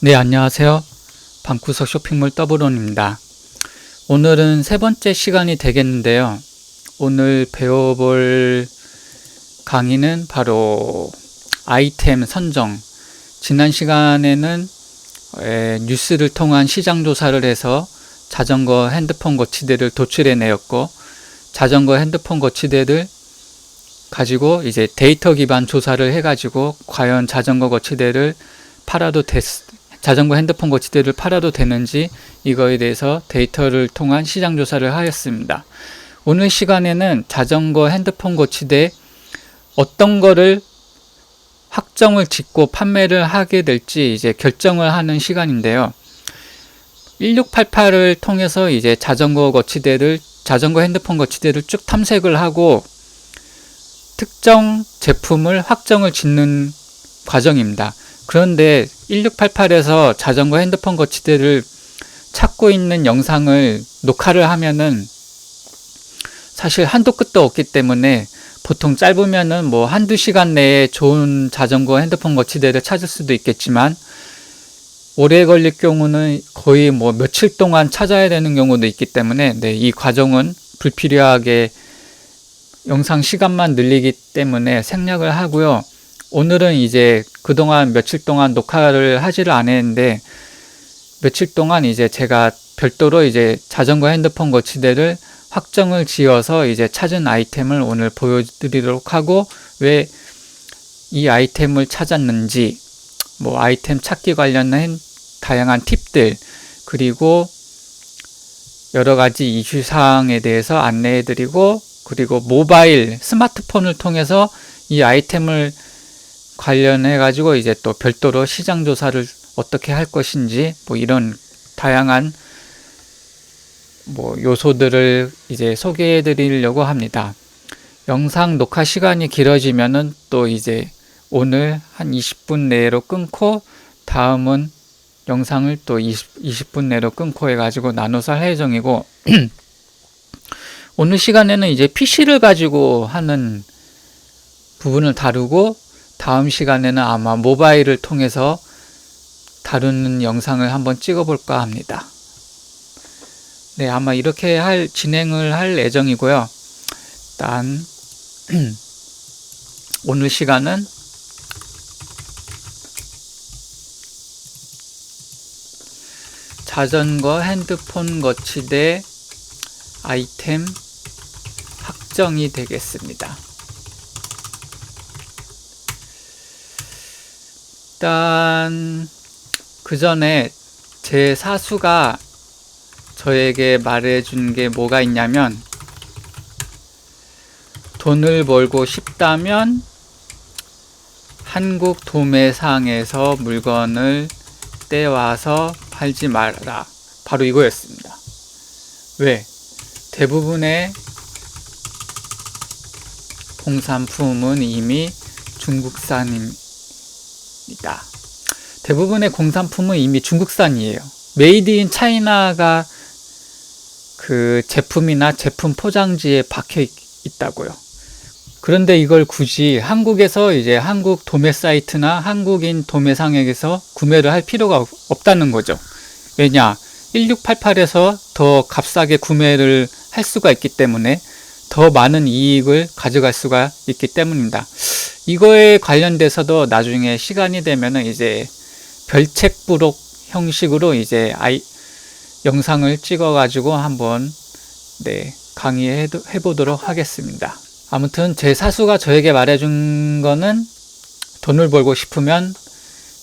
네, 안녕하세요. 방구석 쇼핑몰 더블온입니다. 오늘은 세 번째 시간이 되겠는데요. 오늘 배워볼 강의는 바로 아이템 선정. 지난 시간에는 뉴스를 통한 시장 조사를 해서 자전거 핸드폰 거치대를 도출해 내었고, 자전거 핸드폰 거치대를 가지고 이제 데이터 기반 조사를 해가지고 과연 자전거 거치대를 자전거 핸드폰 거치대를 팔아도 되는지 이거에 대해서 데이터를 통한 시장 조사를 하였습니다. 오늘 시간에는 자전거 핸드폰 거치대 어떤 거를 확정을 짓고 판매를 하게 될지 이제 결정을 하는 시간인데요. 1688을 통해서 이제 자전거 핸드폰 거치대를 쭉 탐색을 하고 특정 제품을 확정을 짓는 과정입니다. 그런데 1688에서 자전거 핸드폰 거치대를 찾고 있는 영상을 녹화를 하면은 사실 한도 끝도 없기 때문에 보통 짧으면은 뭐 한두 시간 내에 좋은 자전거 핸드폰 거치대를 찾을 수도 있겠지만 오래 걸릴 경우는 거의 뭐 며칠 동안 찾아야 되는 경우도 있기 때문에 이 과정은 불필요하게 영상 시간만 늘리기 때문에 생략을 하고요. 오늘은 이제 그동안 며칠 동안 녹화를 하지를 않았는데 며칠 동안 이제 제가 별도로 이제 자전거 핸드폰 거치대를 확정을 지어서 이제 찾은 아이템을 오늘 보여드리도록 하고, 왜 이 아이템을 찾았는지, 뭐 아이템 찾기 관련된 다양한 팁들, 그리고 여러 가지 이슈 사항에 대해서 안내해드리고, 그리고 모바일 스마트폰을 통해서 이 아이템을 관련해 가지고 이제 또 별도로 시장 조사를 어떻게 할 것인지 뭐 이런 다양한 뭐 요소들을 이제 소개해 드리려고 합니다. 영상 녹화 시간이 길어지면은 또 이제 오늘 한 20분 내로 끊고 다음은 영상을 또 20분 내로 끊고 해가지고 나눠서 할 예정이고 오늘 시간에는 이제 PC를 가지고 하는 부분을 다루고 다음 시간에는 아마 모바일을 통해서 다루는 영상을 한번 찍어볼까 합니다. 네, 아마 이렇게 진행을 할 예정이고요. 일단 오늘 시간은 자전거 핸드폰 거치대 아이템 확정이 되겠습니다. 일단 그 전에 제 사수가 저에게 말해준 게 뭐가 있냐면, 돈을 벌고 싶다면 한국 도매상에서 물건을 떼와서 팔지 말아라. 바로 이거였습니다. 왜? 대부분의 공산품은 이미 중국산입니다. 대부분의 공산품은 이미 중국산이에요. 메이드 인 차이나가 그 제품이나 제품 포장지에 박혀 있다고요. 그런데 이걸 굳이 한국에서 이제 한국 도매 사이트나 한국인 도매상에서 구매를 할 필요가 없다는 거죠. 왜냐? 1688에서 더 값싸게 구매를 할 수가 있기 때문에 더 많은 이익을 가져갈 수가 있기 때문입니다. 이거에 관련돼서도 나중에 시간이 되면은 이제 별책부록 형식으로 이제 영상을 찍어 가지고 한번 강의해 보도록 하겠습니다. 아무튼 제 사수가 저에게 말해준 거는 돈을 벌고 싶으면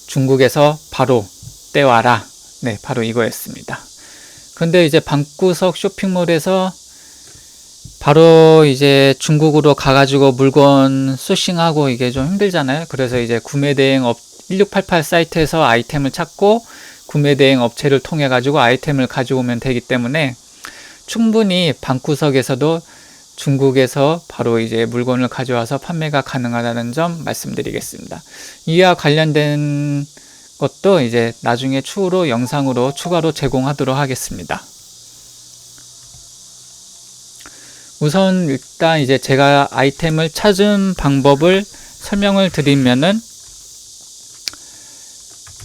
중국에서 바로 떼와라. 네, 바로 이거였습니다. 근데 이제 방구석 쇼핑몰에서 바로 이제 중국으로 가가지고 물건 소싱하고 이게 좀 힘들잖아요. 그래서 이제 구매대행 1688 사이트에서 아이템을 찾고 구매대행 업체를 통해 가지고 아이템을 가져오면 되기 때문에 충분히 방구석에서도 중국에서 바로 이제 물건을 가져와서 판매가 가능하다는 점 말씀드리겠습니다. 이와 관련된 것도 이제 나중에 추후로 영상으로 추가로 제공하도록 하겠습니다. 우선 일단 이제 제가 아이템을 찾은 방법을 설명을 드리면은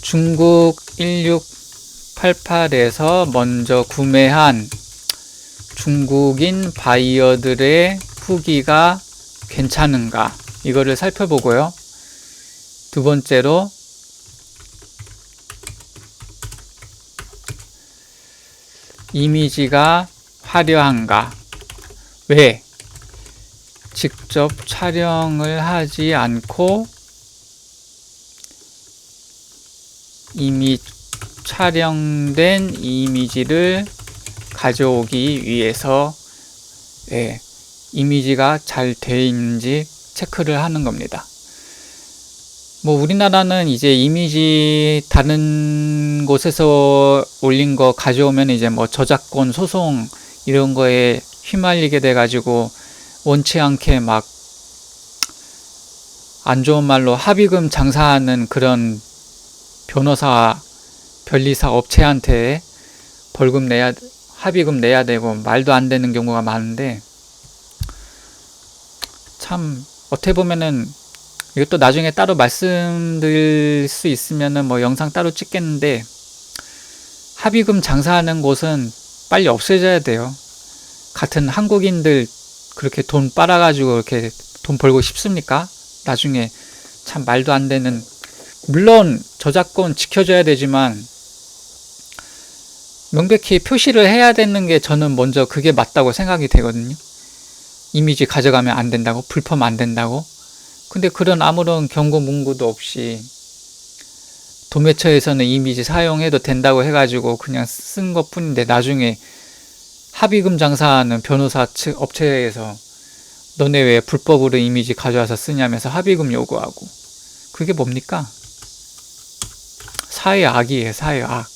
중국 1688에서 먼저 구매한 중국인 바이어들의 후기가 괜찮은가, 이거를 살펴보고요. 두 번째로 이미지가 화려한가, 왜 직접 촬영을 하지 않고 이미 촬영된 이미지를 가져오기 위해서 이미지가 잘 되어 있는지 체크를 하는 겁니다. 뭐 우리나라는 이제 이미지 다른 곳에서 올린 거 가져오면 이제 뭐 저작권 소송 이런 거에 휘말리게 돼 가지고 원치 않게 막 안 좋은 말로 합의금 장사하는 그런 변호사, 변리사 업체한테 합의금 내야 되고 말도 안 되는 경우가 많은데, 참 어떻게 보면은 이것도 나중에 따로 말씀드릴 수 있으면은 뭐 영상 따로 찍겠는데, 합의금 장사하는 곳은 빨리 없애져야 돼요. 같은 한국인들 그렇게 돈 빨아가지고 이렇게 돈 벌고 싶습니까? 나중에 참 말도 안 되는, 물론 저작권 지켜줘야 되지만 명백히 표시를 해야 되는 게 저는 먼저 그게 맞다고 생각이 되거든요. 이미지 가져가면 안 된다고, 불법 안 된다고. 근데 그런 아무런 경고 문구도 없이 도매처에서는 이미지 사용해도 된다고 해가지고 그냥 쓴 것 뿐인데, 나중에 합의금 장사하는 변호사 측 업체에서 너네 왜 불법으로 이미지 가져와서 쓰냐면서 합의금 요구하고, 그게 뭡니까? 사회 악이에요, 사회 악.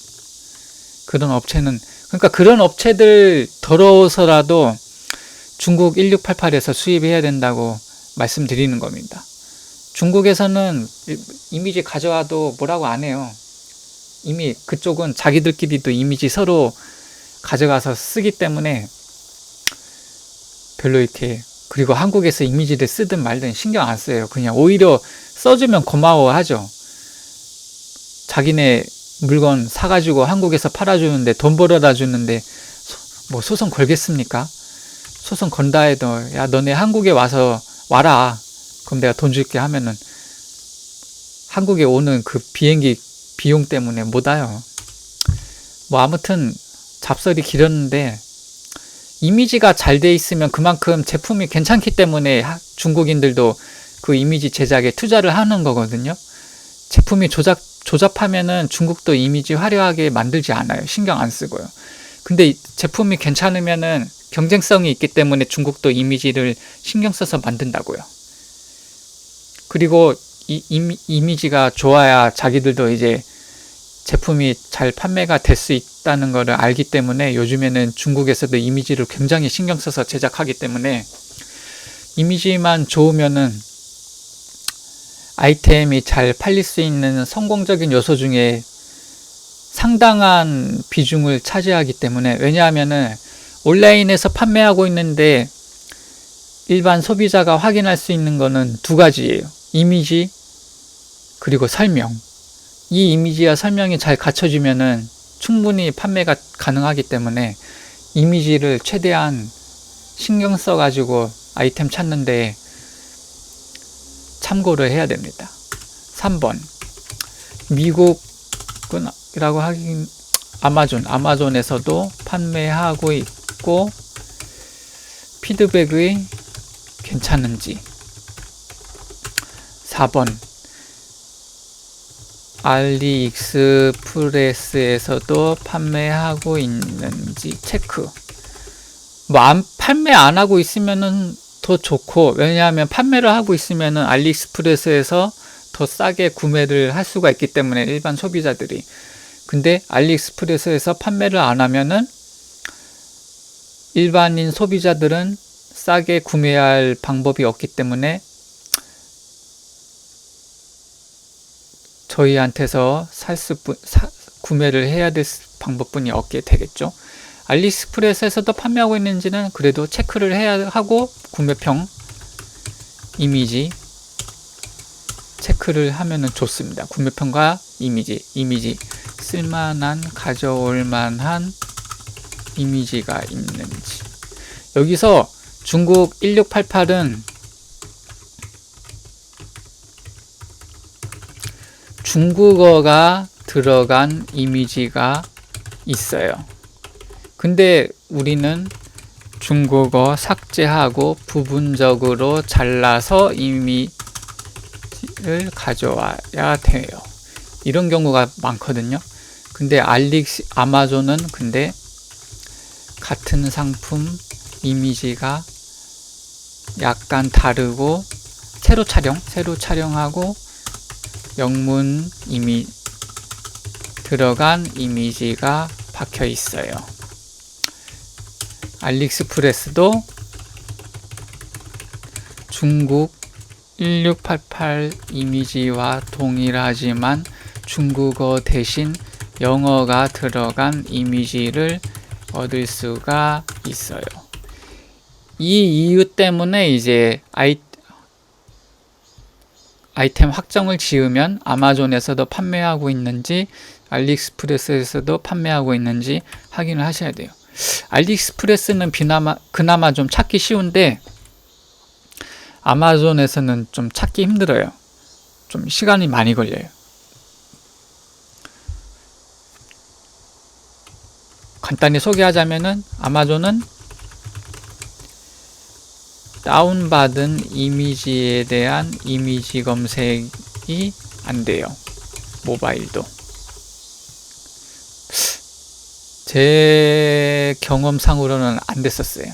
그런 업체는, 그러니까 그런 업체들 더러워서라도 중국 1688에서 수입해야 된다고 말씀드리는 겁니다. 중국에서는 이미지 가져와도 뭐라고 안 해요. 이미 그쪽은 자기들끼리도 이미지 서로 가져가서 쓰기 때문에 별로 이렇게, 그리고 한국에서 이미지를 쓰든 말든 신경 안 써요. 그냥 오히려 써주면 고마워하죠. 자기네 물건 사가지고 한국에서 팔아주는데, 돈 벌어다 주는데 뭐 소송 걸겠습니까? 소송 건다 해도 야 너네 한국에 와라, 그럼 내가 돈 줄게 하면은 한국에 오는 그 비행기 비용 때문에 못 와요. 뭐 아무튼 잡설이 길었는데, 이미지가 잘 돼 있으면 그만큼 제품이 괜찮기 때문에 중국인들도 그 이미지 제작에 투자를 하는 거거든요. 제품이 조잡하면은 중국도 이미지 화려하게 만들지 않아요. 신경 안 쓰고요. 근데 제품이 괜찮으면은 경쟁성이 있기 때문에 중국도 이미지를 신경 써서 만든다고요. 그리고 이미지가 좋아야 자기들도 이제 제품이 잘 판매가 될 수 있다는 것을 알기 때문에 요즘에는 중국에서도 이미지를 굉장히 신경 써서 제작하기 때문에, 이미지만 좋으면은 아이템이 잘 팔릴 수 있는 성공적인 요소 중에 상당한 비중을 차지하기 때문에, 왜냐하면은 온라인에서 판매하고 있는데 일반 소비자가 확인할 수 있는 거는 두 가지예요. 이미지 그리고 설명. 이 이미지와 설명이 잘 갖춰지면은 충분히 판매가 가능하기 때문에 이미지를 최대한 신경 써가지고 아이템 찾는데 참고를 해야 됩니다. 3번. 미국이라고 하긴 아마존에서도 판매하고 있고 피드백이 괜찮은지. 4번. 알리익스프레스에서도 판매하고 있는지 체크. 판매 안 하고 있으면은 더 좋고, 왜냐하면 판매를 하고 있으면은 알리익스프레스에서 더 싸게 구매를 할 수가 있기 때문에, 일반 소비자들이. 근데 알리익스프레스에서 판매를 안 하면은 일반인 소비자들은 싸게 구매할 방법이 없기 때문에 저희한테서 구매를 해야 될 방법뿐이 없게 되겠죠. 알리익스프레스에서도 판매하고 있는지는 그래도 체크를 해야 하고, 구매평, 이미지 체크를 하면은 좋습니다. 구매평가 이미지 쓸만한, 가져올 만한 이미지가 있는지. 여기서 중국 1688은 중국어가 들어간 이미지가 있어요. 근데 우리는 중국어 삭제하고 부분적으로 잘라서 이미지를 가져와야 돼요. 이런 경우가 많거든요. 근데 아마존은 근데 같은 상품 이미지가 약간 다르고 새로 촬영하고 영문 들어간 이미지가 박혀 있어요. 알리익스프레스도 중국 1688 이미지와 동일하지만 중국어 대신 영어가 들어간 이미지를 얻을 수가 있어요. 이 이유 때문에 이제 아이템 확정을 지으면 아마존에서도 판매하고 있는지 알리익스프레스에서도 판매하고 있는지 확인을 하셔야 돼요. 알리익스프레스는 그나마 좀 찾기 쉬운데 아마존에서는 좀 찾기 힘들어요. 좀 시간이 많이 걸려요. 간단히 소개하자면은 아마존은 다운받은 이미지에 대한 이미지 검색이 안 돼요. 모바일도. 제 경험상으로는 안 됐었어요.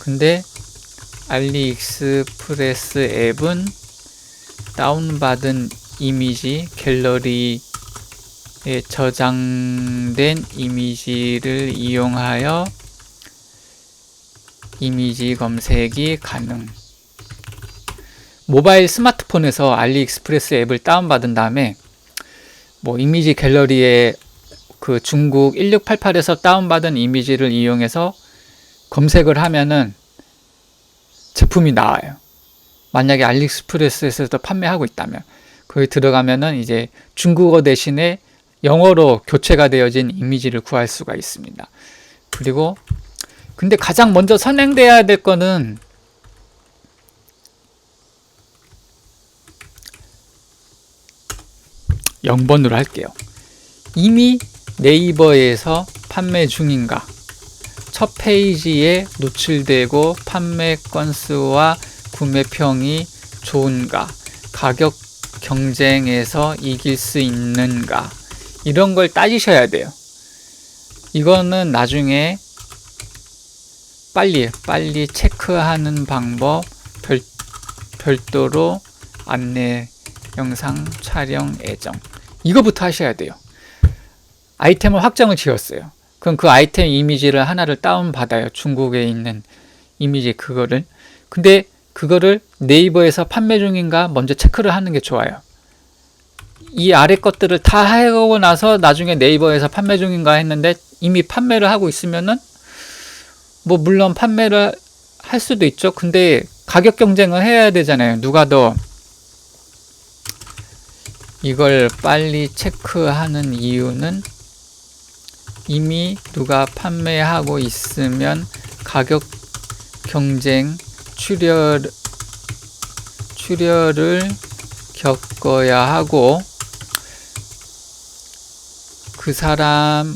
근데 알리익스프레스 앱은 다운받은 이미지 갤러리에 저장된 이미지를 이용하여 이미지 검색이 가능. 모바일 스마트폰에서 알리익스프레스 앱을 다운받은 다음에 뭐 이미지 갤러리에 그 중국 1688에서 다운받은 이미지를 이용해서 검색을 하면은 제품이 나와요. 만약에 알리익스프레스에서도 판매하고 있다면 거기 들어가면은 이제 중국어 대신에 영어로 교체가 되어진 이미지를 구할 수가 있습니다. 그리고 근데 가장 먼저 선행돼야 될 거는 0번으로 할게요. 이미 네이버에서 판매 중인가? 첫 페이지에 노출되고 판매 건수와 구매평이 좋은가? 가격 경쟁에서 이길 수 있는가? 이런 걸 따지셔야 돼요. 이거는 나중에 빨리 체크하는 방법 별도로 안내 영상 촬영 예정. 이거부터 하셔야 돼요. 아이템을 확정을 지었어요. 그럼 그 아이템 이미지를 하나를 다운받아요. 중국에 있는 이미지 그거를. 근데 그거를 네이버에서 판매 중인가 먼저 체크를 하는 게 좋아요. 이 아래 것들을 다 하고 나서 나중에 네이버에서 판매 중인가 했는데 이미 판매를 하고 있으면은 뭐 물론 판매를 할 수도 있죠. 근데 가격 경쟁을 해야 되잖아요. 누가 더 이걸 빨리 체크하는 이유는 이미 누가 판매하고 있으면 가격 경쟁 출혈을 겪어야 하고 그 사람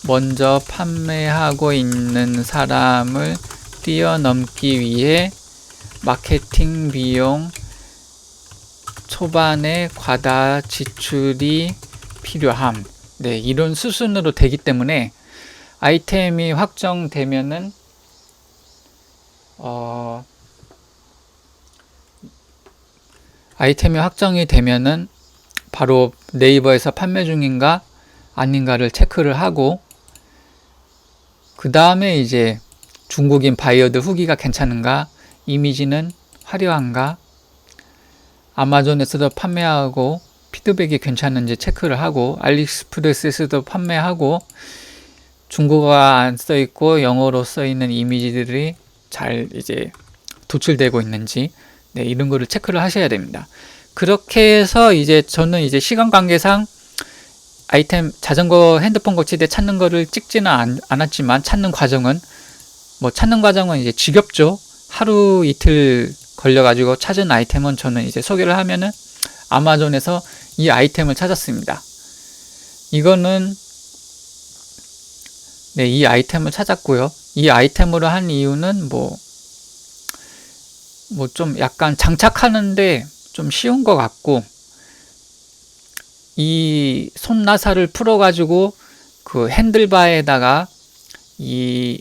먼저 판매하고 있는 사람을 뛰어넘기 위해 마케팅 비용 초반에 과다 지출이 필요함. 네, 이런 수순으로 되기 때문에 아이템이 확정되면은 아이템이 확정이 되면은 바로 네이버에서 판매 중인가 아닌가를 체크를 하고 그 다음에 이제 중국인 바이어들 후기가 괜찮은가, 이미지는 화려한가, 아마존에서도 판매하고 피드백이 괜찮은지 체크를 하고 알리익스프레스에서도 판매하고 중국어가 안 써있고 영어로 써있는 이미지들이 잘 이제 도출되고 있는지 네, 이런 거를 체크를 하셔야 됩니다. 그렇게 해서 이제 저는 이제 시간 관계상 아이템 자전거 핸드폰 거치대 찾는 거를 찍지는 않았지만 찾는 과정은 이제 지겹죠. 하루 이틀 걸려가지고 찾은 아이템은 저는 이제 소개를 하면은 아마존에서 이 아이템을 찾았습니다. 이거는 네, 이 아이템을 찾았고요. 이 아이템으로 한 이유는 좀 약간 장착하는데 좀 쉬운 것 같고, 이 손나사를 풀어가지고 그 핸들바에다가 이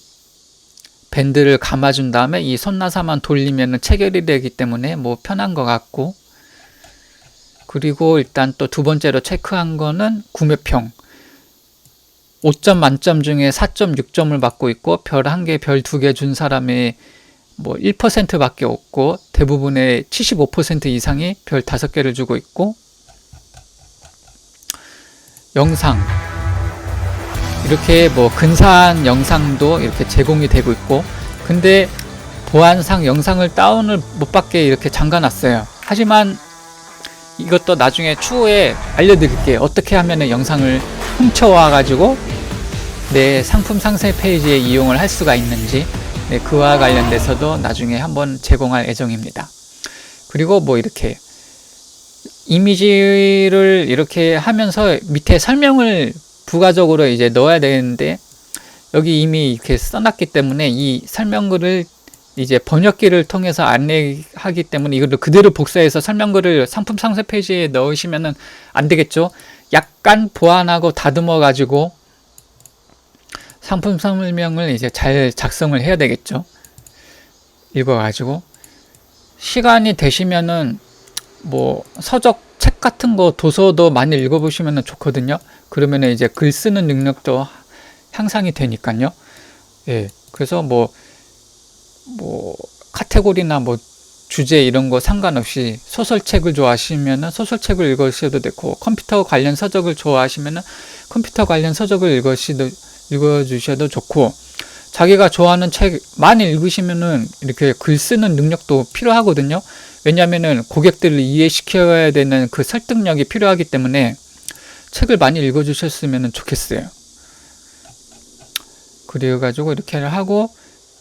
밴드를 감아준 다음에 이 손나사만 돌리면 체결이 되기 때문에 편한 것 같고, 그리고 일단 또 두 번째로 체크한 거는 구매평. 5점 만점 중에 4.6점을 받고 있고, 별 1개, 별 2개 준 사람의 1% 밖에 없고, 대부분의 75% 이상이 별 5개를 주고 있고, 영상. 이렇게 근사한 영상도 이렇게 제공이 되고 있고, 근데 보안상 영상을 다운을 못 받게 이렇게 잠가놨어요. 하지만 이것도 나중에 추후에 알려드릴게요. 어떻게 하면 영상을 훔쳐와 가지고 내 상품 상세 페이지에 이용을 할 수가 있는지, 네, 그와 관련돼서도 나중에 한번 제공할 예정입니다. 그리고 이렇게 이미지를 이렇게 하면서 밑에 설명을 부가적으로 이제 넣어야 되는데, 여기 이미 이렇게 써놨기 때문에 이 설명글을 이제 번역기를 통해서 안내하기 때문에 이거를 그대로 복사해서 설명글을 상품 상세 페이지에 넣으시면은 안 되겠죠. 약간 보완하고 다듬어 가지고 상품 설명을 이제 잘 작성을 해야 되겠죠. 읽어 가지고 시간이 되시면은 서적 책 같은 거 도서도 많이 읽어보시면 좋거든요. 그러면 이제 글 쓰는 능력도 향상이 되니까요. 예, 그래서 카테고리나 주제 이런 거 상관없이 소설책을 좋아하시면은 소설책을 읽으셔도 되고, 컴퓨터 관련 서적을 좋아하시면은 컴퓨터 관련 서적을 읽어주셔도 좋고, 자기가 좋아하는 책 많이 읽으시면은 이렇게 글 쓰는 능력도 필요하거든요. 왜냐면은 고객들을 이해시켜야 되는 그 설득력이 필요하기 때문에 책을 많이 읽어주셨으면 좋겠어요. 그래가지고 이렇게 하고,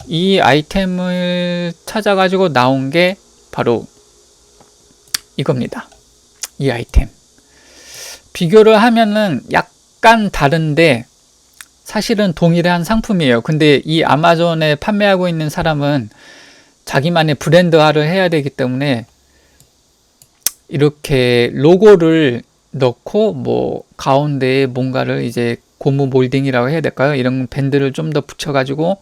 이 아이템을 찾아가지고 나온 게 바로 이겁니다. 이 아이템. 비교를 하면은 약간 다른데 사실은 동일한 상품이에요. 근데 이 아마존에 판매하고 있는 사람은 자기만의 브랜드화를 해야 되기 때문에 이렇게 로고를 넣고 가운데에 뭔가를 이제 고무 몰딩이라고 해야 될까요? 이런 밴드를 좀 더 붙여가지고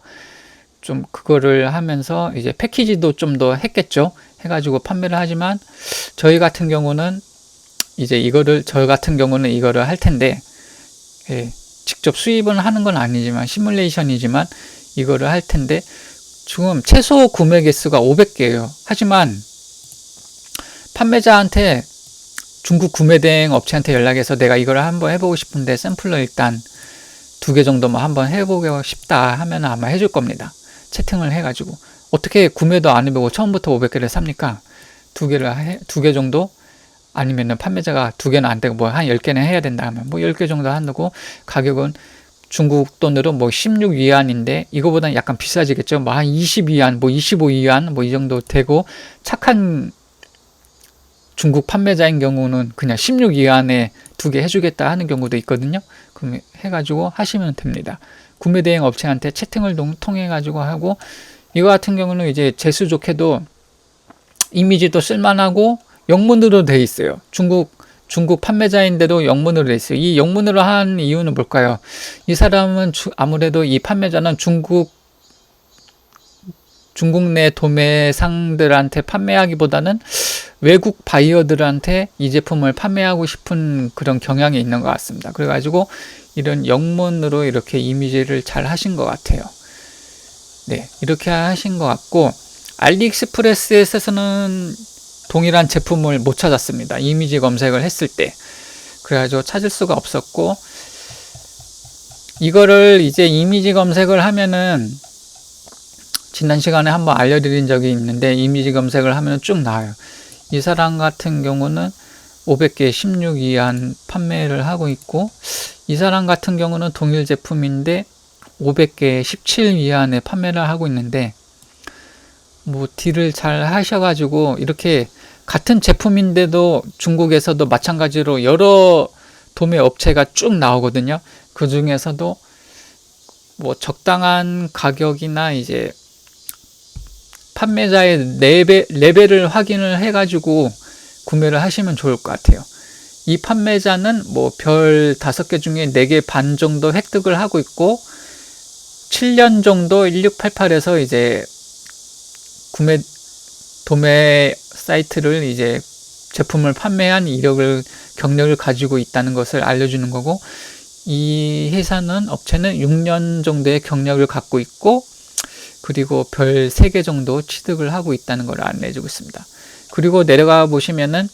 좀 그거를 하면서 이제 패키지도 좀 더 했겠죠. 해가지고 판매를 하지만 저희 같은 경우는 이거를 할 텐데, 예, 직접 수입은 하는 건 아니지만 시뮬레이션이지만 이거를 할 텐데, 지금 최소 구매 개수가 500개예요. 하지만 판매자한테 중국 구매대행 업체한테 연락해서 내가 이걸 한번 해보고 싶은데 샘플로 일단 2개 정도만 한번 해보고 싶다 하면 아마 해줄 겁니다. 채팅을 해가지고. 어떻게 구매도 안 해보고 처음부터 500개를 삽니까? 2개 정도? 아니면은 판매자가 2개는 안 되고 한 10개는 해야 된다 하면 10개 정도 하고, 가격은 중국 돈으로 16위안인데 이거보다는 약간 비싸지겠죠. 한 20위안, 25위안 이 정도 되고, 착한 중국 판매자인 경우는 그냥 16위안에 2개 해주겠다 하는 경우도 있거든요. 그럼 해가지고 하시면 됩니다. 구매 대행 업체한테 채팅을 통해 가지고 하고, 이거 같은 경우는 이제 재수 좋게도 이미지도 쓸만하고 영문으로 돼 있어요. 중국 판매자인데도 영문으로 돼 있어요. 이 영문으로 한 이유는 뭘까요? 이 사람은 아무래도 이 판매자는 중국 내 도매상들한테 판매하기보다는 외국 바이어들한테 이 제품을 판매하고 싶은 그런 경향이 있는 것 같습니다. 그래가지고 이런 영문으로 이렇게 이미지를 잘 하신 것 같아요. 네, 이렇게 하신 것 같고, 알리익스프레스에서는 동일한 제품을 못 찾았습니다. 이미지 검색을 했을 때. 그래가지고 찾을 수가 없었고, 이거를 이제 이미지 검색을 하면은 지난 시간에 한번 알려드린 적이 있는데, 이미지 검색을 하면 쭉 나와요. 이 사람 같은 경우는 500개 16 이한 판매를 하고 있고, 이 사람 같은 경우는 동일 제품인데 500개 17 위안에 판매를 하고 있는데, 뭐 딜을 잘 하셔가지고 이렇게 같은 제품인데도 중국에서도 마찬가지로 여러 도매 업체가 쭉 나오거든요. 그 중에서도 뭐 적당한 가격이나 이제 판매자의 레벨을 확인을 해가지고 구매를 하시면 좋을 것 같아요. 이 판매자는 뭐 별 5개 중에 4개 반 정도 획득을 하고 있고, 7년 정도 1688에서 이제 도매 사이트를 이제 제품을 판매한 경력을 가지고 있다는 것을 알려주는 거고, 이 업체는 6년 정도의 경력을 갖고 있고, 그리고 별 3개 정도 취득을 하고 있다는 걸 안내해주고 있습니다. 그리고 내려가 보시면은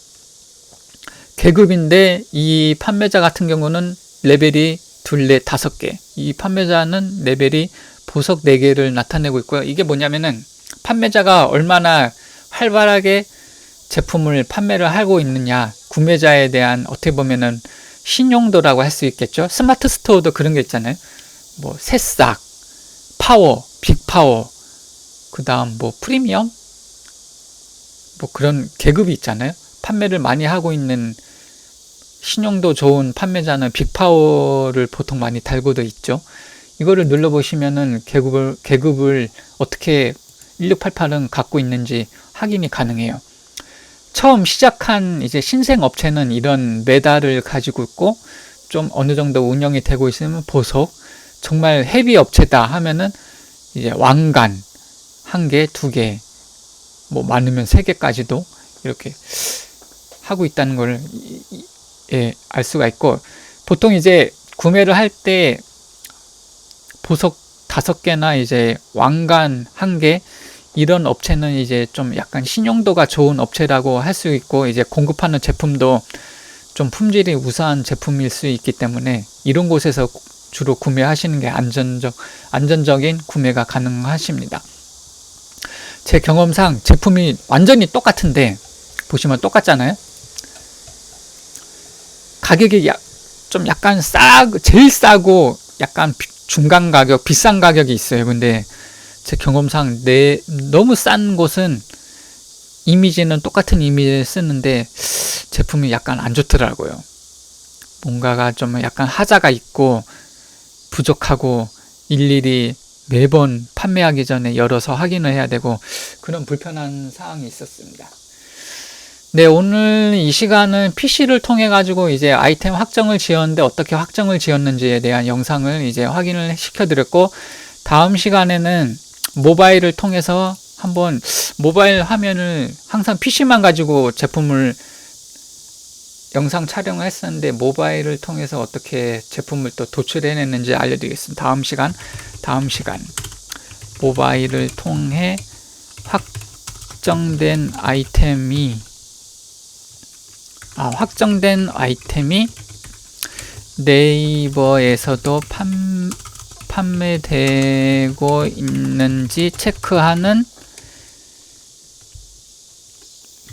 계급인데, 이 판매자 같은 경우는 레벨이 2, 4, 5개, 이 판매자는 레벨이 보석 4개를 나타내고 있고요. 이게 뭐냐면은 판매자가 얼마나 활발하게 제품을 판매를 하고 있느냐, 구매자에 대한 어떻게 보면은 신용도라고 할 수 있겠죠. 스마트 스토어도 그런 게 있잖아요. 뭐 새싹, 파워, 빅파워, 그 다음 뭐 프리미엄, 뭐 그런 계급이 있잖아요. 판매를 많이 하고 있는 신용도 좋은 판매자는 빅파워를 보통 많이 달고도 있죠. 이거를 눌러보시면은 계급을 어떻게 1688은 갖고 있는지 확인이 가능해요. 처음 시작한 이제 신생 업체는 이런 메달을 가지고 있고, 좀 어느 정도 운영이 되고 있으면 보석, 정말 헤비 업체다 하면은 이제 왕관 1개, 2개, 뭐 많으면 3개까지도 이렇게 하고 있다는 걸 알 수가 있고, 보통 이제 구매를 할 때 보석 5개나 이제 왕관 1개, 이런 업체는 이제 좀 약간 신용도가 좋은 업체라고 할 수 있고, 이제 공급하는 제품도 좀 품질이 우수한 제품일 수 있기 때문에 이런 곳에서 주로 구매하시는 게 안전적인 구매가 가능하십니다. 제 경험상 제품이 완전히 똑같은데, 보시면 똑같잖아요. 가격이 좀 약간 제일 싸고 약간 중간 가격, 비싼 가격이 있어요. 근데 제 경험상 너무 싼 곳은 이미지는 똑같은 이미지를 쓰는데 제품이 약간 안 좋더라고요. 뭔가가 좀 약간 하자가 있고 부족하고, 일일이 매번 판매하기 전에 열어서 확인을 해야 되고, 그런 불편한 사항이 있었습니다. 네, 오늘 이 시간은 PC를 통해 가지고 이제 아이템 확정을 지었는데 어떻게 확정을 지었는지에 대한 영상을 이제 확인을 시켜드렸고, 다음 시간에는 모바일을 통해서 한번, 모바일 화면을 항상 PC만 가지고 제품을 영상 촬영을 했었는데 모바일을 통해서 어떻게 제품을 또 도출해냈는지 알려드리겠습니다. 다음 시간 모바일을 통해 확정된 아이템이 네이버에서도 판매되고 있는지 체크하는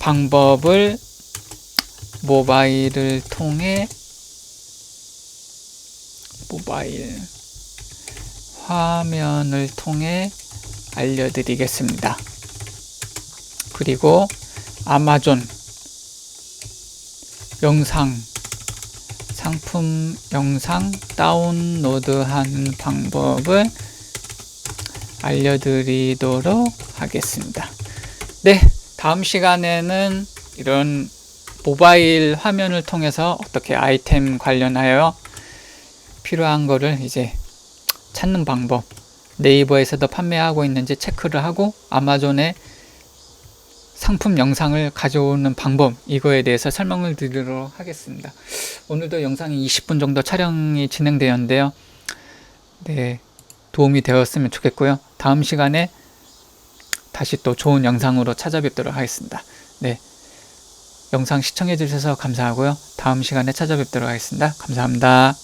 방법을 모바일 화면을 통해 알려드리겠습니다. 그리고 아마존 상품 영상 다운로드하는 방법을 알려드리도록 하겠습니다. 네, 다음 시간에는 이런 모바일 화면을 통해서 어떻게 아이템 관련하여 필요한 거를 이제 찾는 방법, 네이버에서도 판매하고 있는지 체크를 하고 아마존에 상품 영상을 가져오는 방법, 이거에 대해서 설명을 드리도록 하겠습니다. 오늘도 영상이 20분 정도 촬영이 진행되었는데요. 네, 도움이 되었으면 좋겠고요. 다음 시간에 다시 또 좋은 영상으로 찾아뵙도록 하겠습니다. 네, 영상 시청해 주셔서 감사하고요. 다음 시간에 찾아뵙도록 하겠습니다. 감사합니다.